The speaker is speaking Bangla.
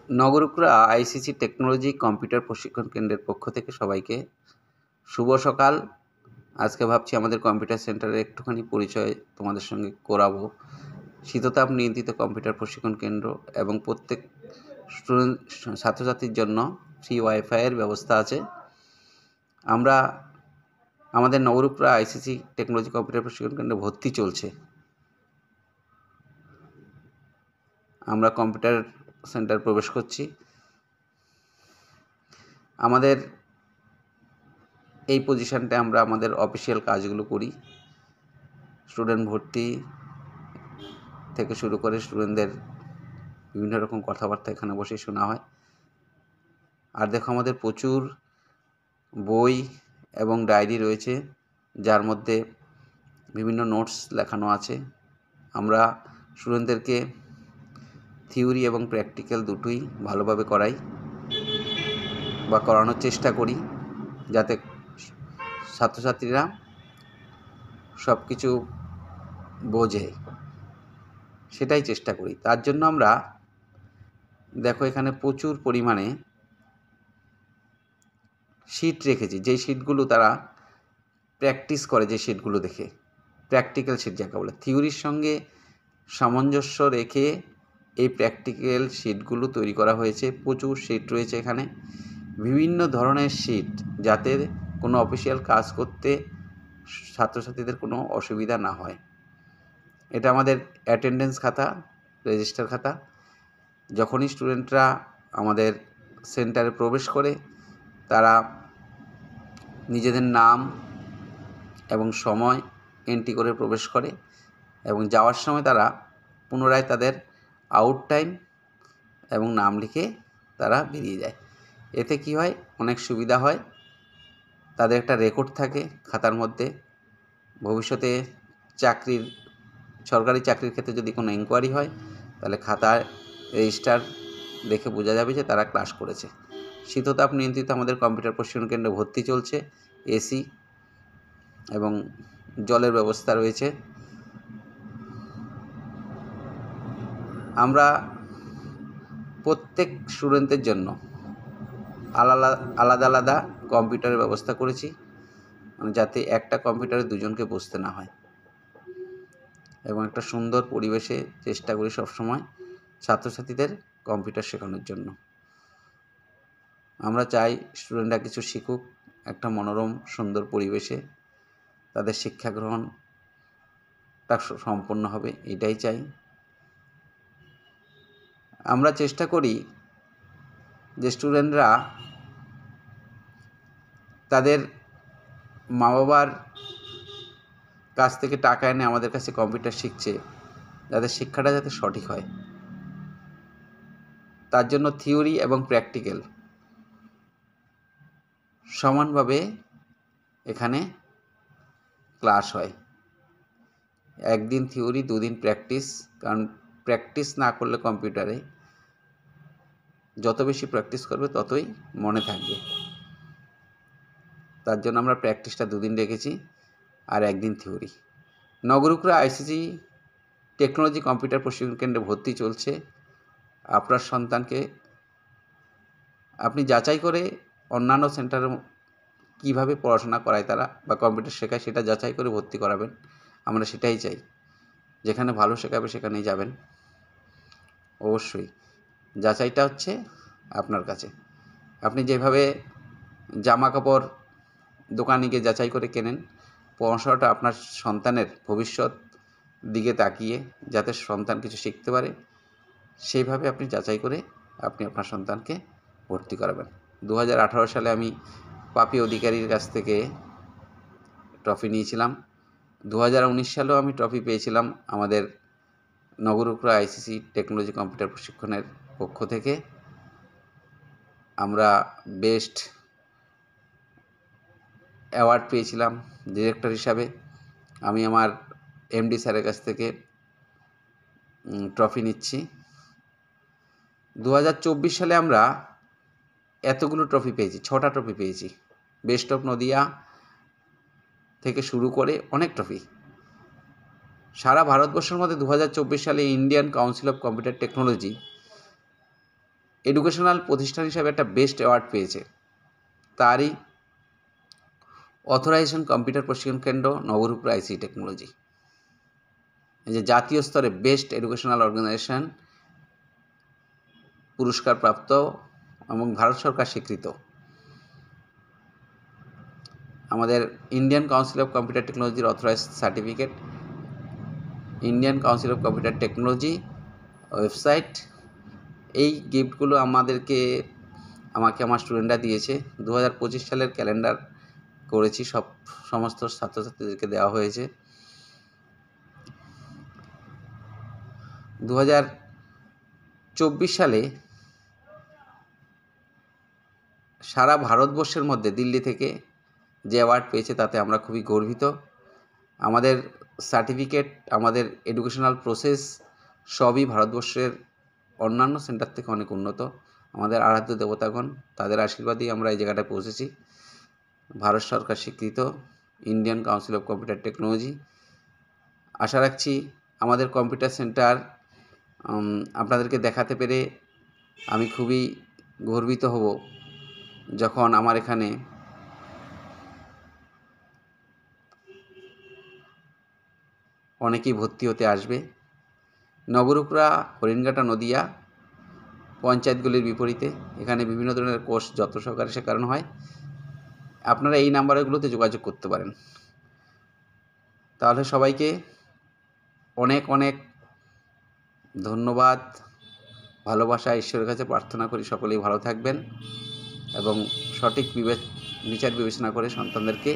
নগরুকরা আইসিসি টেকনোলজি কম্পিউটার প্রশিক্ষণ কেন্দ্রের পক্ষ থেকে সবাইকে শুভ সকাল। আজকে ভাবছি আমাদের কম্পিউটার সেন্টারের একটুখানি পরিচয় তোমাদের সঙ্গে করাবো। শীততাপ নিয়ন্ত্রিত কম্পিউটার প্রশিক্ষণ কেন্দ্র এবং প্রত্যেক স্টুডেন্ট ছাত্রছাত্রীর জন্য ফ্রি ওয়াইফাইয়ের ব্যবস্থা আছে। আমরা আমাদের নগরুকরা আইসিসি টেকনোলজি কম্পিউটার প্রশিক্ষণ কেন্দ্রে ভর্তি চলছে। আমরা কম্পিউটার সেন্টার প্রবেশ করছি। আমাদের এই পজিশনটা আমরা আমাদের অফিসিয়াল কাজগুলো করি। স্টুডেন্ট ভর্তি থেকে শুরু করে স্টুডেন্টদের বিভিন্ন রকম কথাবার্তা এখানে বসে শোনা হয়। আর দেখো, আমাদের প্রচুর বই এবং ডায়েরি রয়েছে, যার মধ্যে বিভিন্ন নোটস লেখানো আছে। আমরা স্টুডেন্টদেরকে থিওরি এবং প্র্যাকটিক্যাল দুটোই ভালোভাবে করাই বা করানোর চেষ্টা করি, যাতে ছাত্রছাত্রীরা সব কিছু বোঝে, সেটাই চেষ্টা করি। তার জন্য আমরা দেখো এখানে প্রচুর পরিমাণে শিট রেখেছি, যেই শিটগুলো তারা প্র্যাকটিস করে, যে শিটগুলো দেখে প্র্যাকটিক্যাল শিট যাকে বলে। থিওরির সঙ্গে সামঞ্জস্য রেখে এই প্র্যাকটিক্যাল শিটগুলো তৈরি করা হয়েছে। প্রচুর শিট রয়েছে এখানে, বিভিন্ন ধরনের শিট, যাতে কোনো অফিসিয়াল কাজ করতে ছাত্রছাত্রীদের কোনো অসুবিধা না হয়। এটা আমাদের অ্যাটেন্ডেন্স খাতা, রেজিস্টার খাতা। যখনই স্টুডেন্টরা আমাদের সেন্টারে প্রবেশ করে, তারা নিজেদের নাম এবং সময় এন্ট্রি করে প্রবেশ করে এবং যাওয়ার সময় তারা পুনরায় তাদের আউট টাইম এবং নাম লিখে তারা বেরিয়ে যায়। এতে কি হয়, অনেক সুবিধা হয়। তাদের একটা রেকর্ড থাকে খাতার মধ্যে। ভবিষ্যতে সরকারি চাকরির ক্ষেত্রে যদি কোনো ইনকোয়ারি হয়, তাহলে খাতায় রেজিস্টার দেখে বোঝা যাবে যে তারা ক্লাস করেছে। শীততাপ নিয়ন্ত্রিত আমাদের কম্পিউটার প্রশিক্ষণ কেন্দ্রে ভর্তি চলছে। এসি এবং জলের ব্যবস্থা রয়েছে। আমরা প্রত্যেক স্টুডেন্টের জন্য আলাদা আলাদা কম্পিউটারের ব্যবস্থা করেছি, যাতে একটা কম্পিউটারে দুজনকে বসতে না হয়, এবং একটা সুন্দর পরিবেশে চেষ্টা করি সবসময় ছাত্রছাত্রীদের কম্পিউটার শেখানোর জন্য। আমরা চাই স্টুডেন্টরা কিছু শিখুক একটা মনোরম সুন্দর পরিবেশে, তাদের শিক্ষা গ্রহণটা সম্পন্ন হবে, এটাই চাই। আমরা চেষ্টা করি যে স্টুডেন্টরা তাদের মা বাবার কাছ থেকে টাকা এনে আমাদের কাছে কম্পিউটার শিখছে, যাতে শিক্ষাটা যাতে সঠিক হয়। তার জন্য থিওরি এবং প্র্যাকটিক্যাল সমানভাবে এখানে ক্লাস হয়। একদিন থিওরি, দুদিন প্র্যাকটিস। কারণ প্র্যাকটিস না করলে কম্পিউটারে যত বেশি প্র্যাকটিস করবে ততই মনে থাকবে। তার জন্য আমরা প্র্যাকটিসটা দুদিন রেখেছি, আর একদিন থিওরি। নগরুকরা আইসিসি টেকনোলজি কম্পিউটার প্রশিক্ষণ কেন্দ্রে ভর্তি চলছে। আপনার সন্তানকে আপনি যাচাই করে অন্যান্য সেন্টারে কীভাবে পড়াশোনা করায় তারা বা কম্পিউটার শেখায়, সেটা যাচাই করে ভর্তি করাবেন। আমরা সেটাই চাই। যেখানে ভালো শেখাবে সেখানেই যাবেন। অবশ্যই যাচাইটা হচ্ছে আপনার কাছে। আপনি যেভাবে জামা কাপড় দোকানে গিয়ে যাচাই করে কেনেন, পড়াশোনাটা আপনার সন্তানের ভবিষ্যৎ দিকে তাকিয়ে যাতে সন্তান কিছু শিখতে পারে, সেইভাবে আপনি যাচাই করে আপনি আপনার সন্তানকে ভর্তি করাবেন। 2018 সালে আমি পাপি অধিকারীর কাছ থেকে ট্রফি নিয়েছিলাম। 2019 সালেও আমি ট্রফি পেয়েছিলাম আমাদের নগরুকরা আইসিসি টেকনোলজি কম্পিউটার প্রশিক্ষণের পক্ষ থেকে। আমরা বেস্ট অ্যাওয়ার্ড পেয়েছিলাম ডিরেক্টর হিসাবে। আমি আমার এমডি স্যারের কাছ থেকে ট্রফি নিচ্ছি। 2024 সালে আমরা এতগুলো ট্রফি পেয়েছি, 6টা ট্রফি পেয়েছি। বেস্ট অফ নদিয়া থেকে শুরু করে অনেক ট্রফি। সারা ভারতবর্ষের মধ্যে 2024 সালে Indian council of computer technology educational প্রতিষ্ঠান হিসাবে একটা বেস্ট অ্যাওয়ার্ড পেয়েছে। তারই অথরাইজেশন কম্পিউটার প্রশিক্ষণ কেন্দ্র নবরূপপুর আইসিটি টেকনোলজি, এই যে জাতীয় স্তরে বেস্ট এডুকেশনাল অর্গানাইজেশন পুরস্কার প্রাপ্ত এবং ভারত সরকার স্বীকৃত। আমাদের ইন্ডিয়ান কাউন্সিল অফ কম্পিউটার টেকনোলজির authorize certificate, Indian council of computer technology website, এই গিফটগুলো আমাকে আমার স্টুডেন্টরা দিয়েছে। 2025 সালের ক্যালেন্ডার করেছি, সমস্ত ছাত্রছাত্রীদেরকে দেওয়া হয়েছে। 2024 সালে সারা ভারতবর্ষের মধ্যে দিল্লি থেকে যে অ্যাওয়ার্ড পেয়েছে তাতে আমরা খুবই গর্বিত। আমাদের সার্টিফিকেট, আমাদের এডুকেশনাল প্রসেস সবই ভারতবর্ষের অন্যান্য সেন্টার থেকে অনেক উন্নত। আমাদের আরাধ্য দেবতাগণ, তাদের আশীর্বাদেই আমরা এই জায়গাটায় পৌঁছেছি। ভারত সরকার স্বীকৃত Indian council of computer Technology. আশা রাখছি আমাদের কম্পিউটার সেন্টার আপনাদেরকে দেখাতে পেরে আমি খুবই গর্বিত হব যখন আমার এখানে অনেকেই ভর্তি হতে আসবে। নবরূপপুরা, হরিণঘাটা, নদিয়া পঞ্চায়েতগুলির বিপরীতে এখানে বিভিন্ন ধরনের কোর্স যত্ন সহকারে শেখানো হয়। আপনারা এই নাম্বারগুলোতে যোগাযোগ করতে পারেন। তাহলে সবাইকে অনেক অনেক ধন্যবাদ, ভালোবাসা, ঈশ্বরের কাছে প্রার্থনা করি সকলেই ভালো থাকবেন এবং সঠিক বিচার বিবেচনা করে সন্তানদেরকে